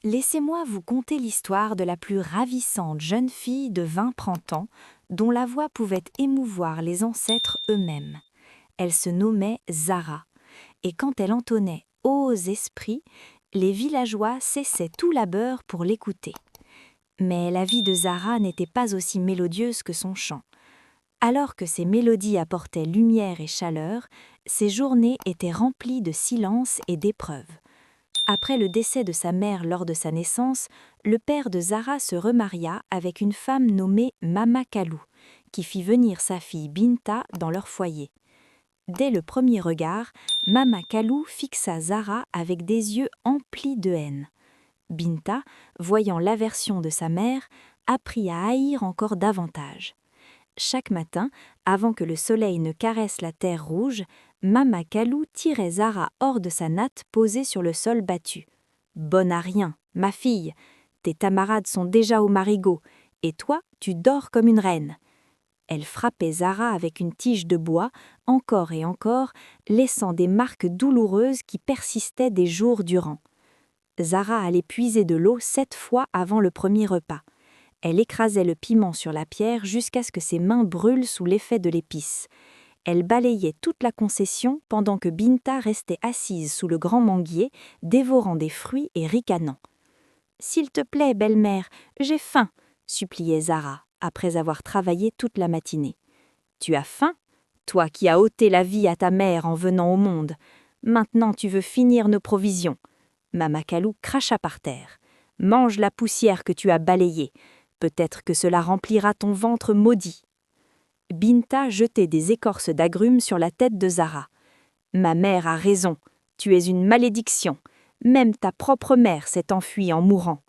Laissez-moi vous conter l'histoire de la plus ravissante jeune fille de 20-30 ans, dont la voix pouvait émouvoir les ancêtres eux-mêmes. Elle se nommait Zara, et quand elle entonnait « Ô esprits », les villageois cessaient tout labeur pour l'écouter. Mais la vie de Zara n'était pas aussi mélodieuse que son chant. Alors que ses mélodies apportaient lumière et chaleur, ses journées étaient remplies de silence et d'épreuves. Après le décès de sa mère lors de sa naissance, le père de Zara se remaria avec une femme nommée Mama Kalou, qui fit venir sa fille Binta dans leur foyer. Dès le premier regard, Mama Kalou fixa Zara avec des yeux emplis de haine. Binta, voyant l'aversion de sa mère, apprit à haïr encore davantage. Chaque matin, avant que le soleil ne caresse la terre rouge, Mama Kalou tirait Zara hors de sa natte posée sur le sol battu. « Bonne à rien, ma fille, tes camarades sont déjà au marigot, et toi, tu dors comme une reine. » Elle frappait Zara avec une tige de bois, encore et encore, laissant des marques douloureuses qui persistaient des jours durant. Zara allait puiser de l'eau 7 fois avant le premier repas. Elle écrasait le piment sur la pierre jusqu'à ce que ses mains brûlent sous l'effet de l'épice. Elle balayait toute la concession pendant que Binta restait assise sous le grand manguier, dévorant des fruits et ricanant. « S'il te plaît, belle-mère, j'ai faim !» suppliait Zara, après avoir travaillé toute la matinée. « Tu as faim, toi qui as ôté la vie à ta mère en venant au monde. Maintenant tu veux finir nos provisions. » Mama Kalou cracha par terre. « Mange la poussière que tu as balayée. Peut-être que cela remplira ton ventre maudit. » Binta jetait des écorces d'agrumes sur la tête de Zara. « Ma mère a raison, tu es une malédiction. Même ta propre mère s'est enfuie en mourant. »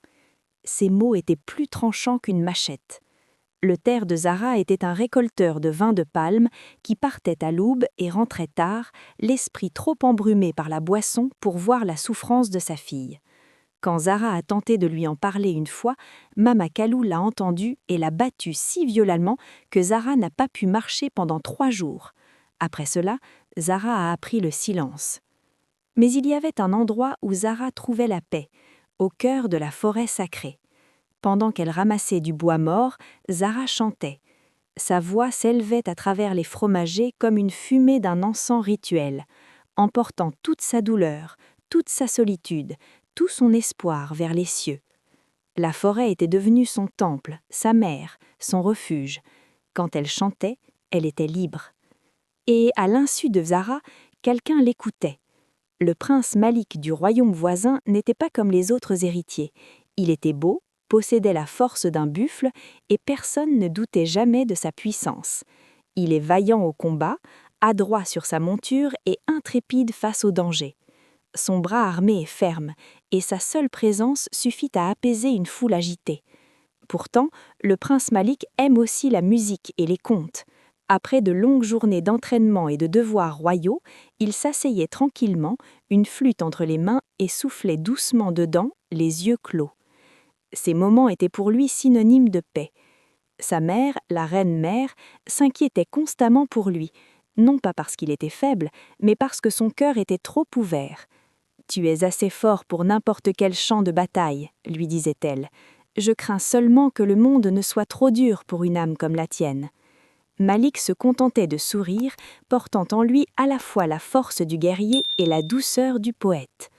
Ces mots étaient plus tranchants qu'une machette. Le terre de Zara était un récolteur de vin de palme qui partait à l'aube et rentrait tard, l'esprit trop embrumé par la boisson pour voir la souffrance de sa fille. Quand Zara a tenté de lui en parler une fois, Mama Kalou l'a entendu et l'a battue si violemment que Zara n'a pas pu marcher pendant 3 jours. Après cela, Zara a appris le silence. Mais il y avait un endroit où Zara trouvait la paix, au cœur de la forêt sacrée. Pendant qu'elle ramassait du bois mort, Zara chantait. Sa voix s'élevait à travers les fromagers comme une fumée d'un encens rituel, emportant toute sa douleur, toute sa solitude, tout son espoir vers les cieux. La forêt était devenue son temple, sa mère, son refuge. Quand elle chantait, elle était libre. Et à l'insu de Zara, quelqu'un l'écoutait. Le prince Malik du royaume voisin n'était pas comme les autres héritiers. Il était beau, possédait la force d'un buffle et personne ne doutait jamais de sa puissance. Il est vaillant au combat, adroit sur sa monture et intrépide face au danger. Son bras armé est ferme, et sa seule présence suffit à apaiser une foule agitée. Pourtant, le prince Malik aime aussi la musique et les contes. Après de longues journées d'entraînement et de devoirs royaux, il s'asseyait tranquillement, une flûte entre les mains et soufflait doucement dedans, les yeux clos. Ces moments étaient pour lui synonymes de paix. Sa mère, la reine-mère, s'inquiétait constamment pour lui, non pas parce qu'il était faible, mais parce que son cœur était trop ouvert. « Tu es assez fort pour n'importe quel champ de bataille, » lui disait-elle. « Je crains seulement que le monde ne soit trop dur pour une âme comme la tienne. » Malik se contentait de sourire, portant en lui à la fois la force du guerrier et la douceur du poète.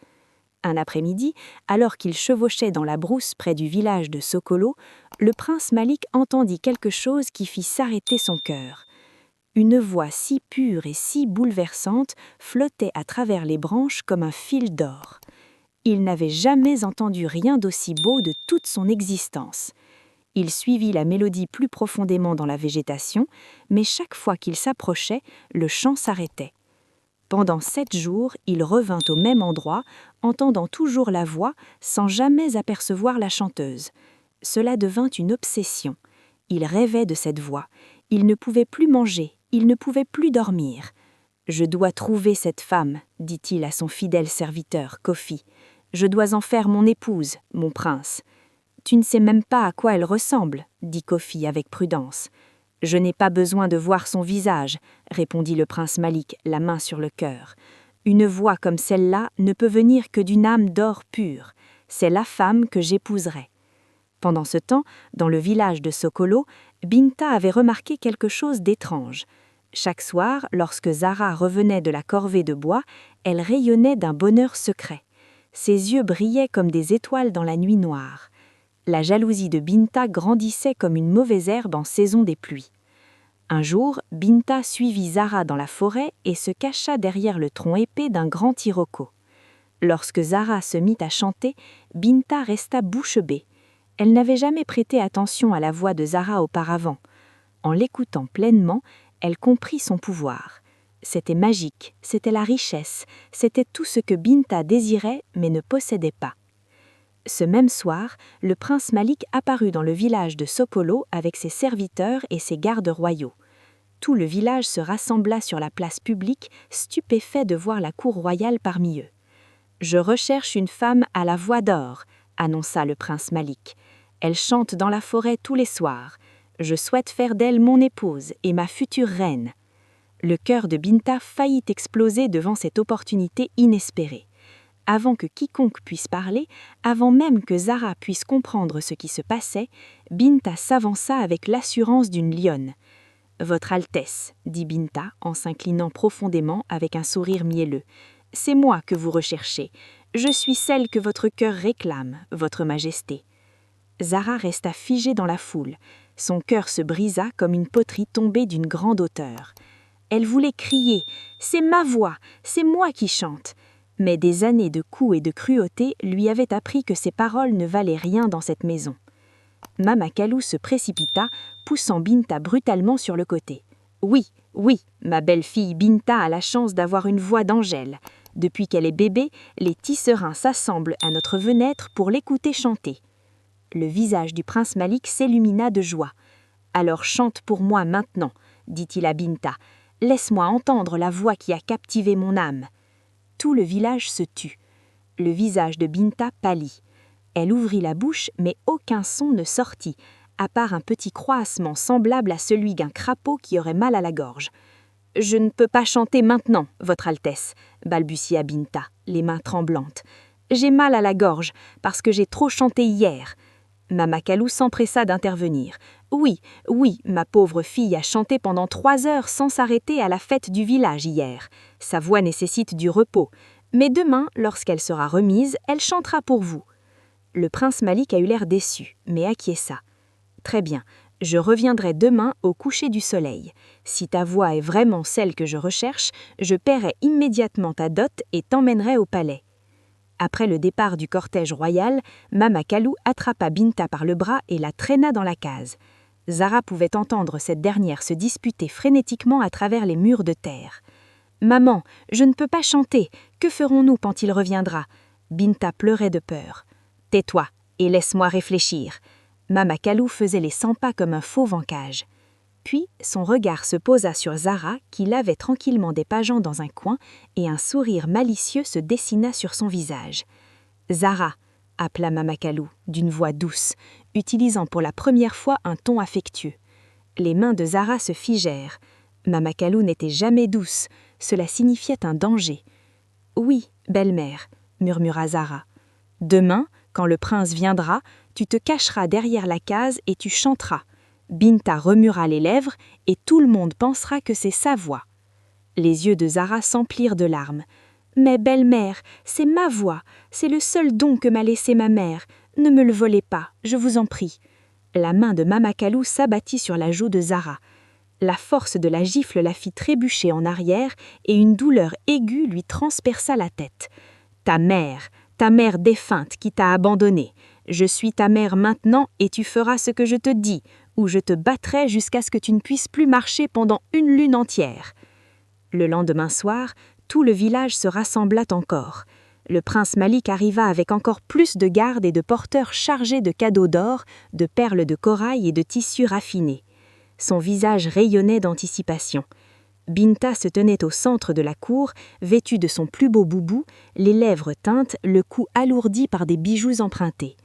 Un après-midi, alors qu'il chevauchait dans la brousse près du village de Sokolo, le prince Malik entendit quelque chose qui fit s'arrêter son cœur. Une voix si pure et si bouleversante flottait à travers les branches comme un fil d'or. Il n'avait jamais entendu rien d'aussi beau de toute son existence. Il suivit la mélodie plus profondément dans la végétation, mais chaque fois qu'il s'approchait, le chant s'arrêtait. Pendant 7 jours, il revint au même endroit, entendant toujours la voix, sans jamais apercevoir la chanteuse. Cela devint une obsession. Il rêvait de cette voix. Il ne pouvait plus manger, il ne pouvait plus dormir. « Je dois trouver cette femme, » dit-il à son fidèle serviteur, Kofi. « Je dois en faire mon épouse, mon prince. » « Tu ne sais même pas à quoi elle ressemble, » dit Kofi avec prudence. « Je n'ai pas besoin de voir son visage, » répondit le prince Malik, la main sur le cœur. « Une voix comme celle-là ne peut venir que d'une âme d'or pur. c'est la femme que j'épouserai. » Pendant ce temps, dans le village de Sokolo, Binta avait remarqué quelque chose d'étrange. Chaque soir, lorsque Zara revenait de la corvée de bois, elle rayonnait d'un bonheur secret. Ses yeux brillaient comme des étoiles dans la nuit noire. La jalousie de Binta grandissait comme une mauvaise herbe en saison des pluies. Un jour, Binta suivit Zara dans la forêt et se cacha derrière le tronc épais d'un grand iroko. Lorsque Zara se mit à chanter, Binta resta bouche bée. Elle n'avait jamais prêté attention à la voix de Zara auparavant. En l'écoutant pleinement, elle comprit son pouvoir. C'était magique, c'était la richesse, c'était tout ce que Binta désirait mais ne possédait pas. Ce même soir, le prince Malik apparut dans le village de Sokolo avec ses serviteurs et ses gardes royaux. Tout le village se rassembla sur la place publique, stupéfait de voir la cour royale parmi eux. « Je recherche une femme à la voix d'or », annonça le prince Malik. « Elle chante dans la forêt tous les soirs. Je souhaite faire d'elle mon épouse et ma future reine. » Le cœur de Binta faillit exploser devant cette opportunité inespérée. Avant que quiconque puisse parler, avant même que Zara puisse comprendre ce qui se passait, Binta s'avança avec l'assurance d'une lionne. « Votre Altesse, » dit Binta en s'inclinant profondément avec un sourire mielleux, « c'est moi que vous recherchez. Je suis celle que votre cœur réclame, votre Majesté. » Zara resta figée dans la foule. Son cœur se brisa comme une poterie tombée d'une grande hauteur. Elle voulait crier « C'est ma voix, c'est moi qui chante !» Mais des années de coups et de cruauté lui avaient appris que ses paroles ne valaient rien dans cette maison. Mama Kalou se précipita, poussant Binta brutalement sur le côté. « Oui, oui, ma belle-fille Binta a la chance d'avoir une voix d'angèle. Depuis qu'elle est bébé, les tisserands s'assemblent à notre fenêtre pour l'écouter chanter. » Le visage du prince Malik s'illumina de joie. « Alors chante pour moi maintenant, » dit-il à Binta. « Laisse-moi entendre la voix qui a captivé mon âme. » Tout le village se tut. Le visage de Binta pâlit. Elle ouvrit la bouche, mais aucun son ne sortit, à part un petit croassement semblable à celui d'un crapaud qui aurait mal à la gorge. « Je ne peux pas chanter maintenant, Votre Altesse, » balbutia Binta, les mains tremblantes. « J'ai mal à la gorge, parce que j'ai trop chanté hier. » Mama Kalou s'empressa d'intervenir. « Oui, oui, ma pauvre fille a chanté pendant 3 heures sans s'arrêter à la fête du village hier. Sa voix nécessite du repos. Mais demain, lorsqu'elle sera remise, elle chantera pour vous. » Le prince Malik a eu l'air déçu, mais acquiesça. « Très bien, je reviendrai demain au coucher du soleil. Si ta voix est vraiment celle que je recherche, je paierai immédiatement ta dot et t'emmènerai au palais. » Après le départ du cortège royal, Mama Kalou attrapa Binta par le bras et la traîna dans la case. Zara pouvait entendre cette dernière se disputer frénétiquement à travers les murs de terre. « Maman, je ne peux pas chanter. Que ferons-nous quand il reviendra ?» Binta pleurait de peur. « Tais-toi et laisse-moi réfléchir. » Mama Kalou faisait les 100 pas comme un fauve en cage. Puis, son regard se posa sur Zara, qui lavait tranquillement des pageants dans un coin, et un sourire malicieux se dessina sur son visage. « Zara !» appela Mama Kalou, d'une voix douce, utilisant pour la première fois un ton affectueux. Les mains de Zara se figèrent. Mama Kalou n'était jamais douce, cela signifiait un danger. « Oui, belle-mère, » murmura Zara. « Demain, quand le prince viendra, tu te cacheras derrière la case et tu chanteras. » Binta remua les lèvres et tout le monde pensera que c'est sa voix. Les yeux de Zara s'emplirent de larmes. « Mais belle-mère, c'est ma voix, c'est le seul don que m'a laissé ma mère. Ne me le volez pas, je vous en prie. » La main de Mama Kalou s'abattit sur la joue de Zara. La force de la gifle la fit trébucher en arrière et une douleur aiguë lui transperça la tête. « ta mère défunte qui t'a abandonnée. Je suis ta mère maintenant et tu feras ce que je te dis, ou je te battrai jusqu'à ce que tu ne puisses plus marcher pendant 1 lune entière. » Le lendemain soir, tout le village se rassembla encore. Le prince Malik arriva avec encore plus de gardes et de porteurs chargés de cadeaux d'or, de perles de corail et de tissus raffinés. Son visage rayonnait d'anticipation. Binta se tenait au centre de la cour, vêtue de son plus beau boubou, les lèvres teintes, le cou alourdi par des bijoux empruntés.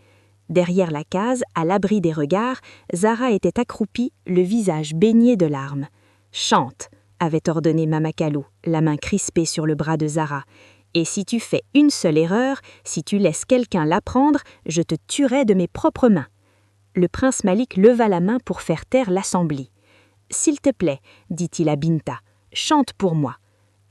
Derrière la case, à l'abri des regards, Zara était accroupie, le visage baigné de larmes. « Chante !» avait ordonné Mama Kalou, la main crispée sur le bras de Zara. Et si tu fais une seule erreur, si tu laisses quelqu'un l'apprendre, je te tuerai de mes propres mains. » Le prince Malik leva la main pour faire taire l'assemblée. « S'il te plaît, dit-il à Binta, chante pour moi. »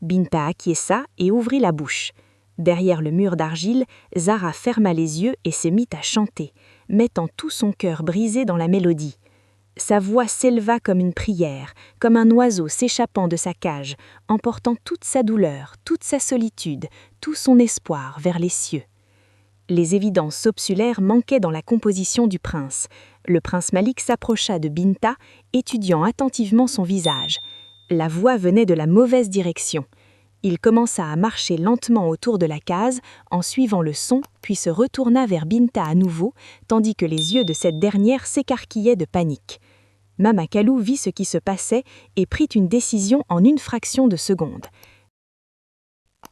Binta acquiesça et ouvrit la bouche. Derrière le mur d'argile, Zara ferma les yeux et se mit à chanter, mettant tout son cœur brisé dans la mélodie. Sa voix s'éleva comme une prière, comme un oiseau s'échappant de sa cage, emportant toute sa douleur, toute sa solitude, tout son espoir vers les cieux. Les évidences obsulaires manquaient dans la composition du prince. Le prince Malik s'approcha de Binta, étudiant attentivement son visage. La voix venait de la mauvaise direction. Il commença à marcher lentement autour de la case, en suivant le son, puis se retourna vers Binta à nouveau, tandis que les yeux de cette dernière s'écarquillaient de panique. Mama Kallou vit ce qui se passait et prit une décision en une fraction de seconde.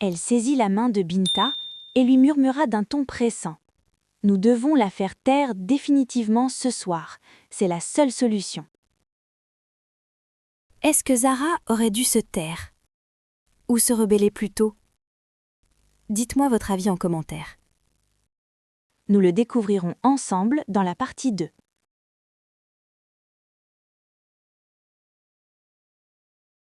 Elle saisit la main de Binta et lui murmura d'un ton pressant. « Nous devons la faire taire définitivement ce soir. C'est la seule solution. » Est-ce que Zara aurait dû se taire? Ou se rebeller plus tôt? Dites-moi votre avis en commentaire. Nous le découvrirons ensemble dans la partie 2.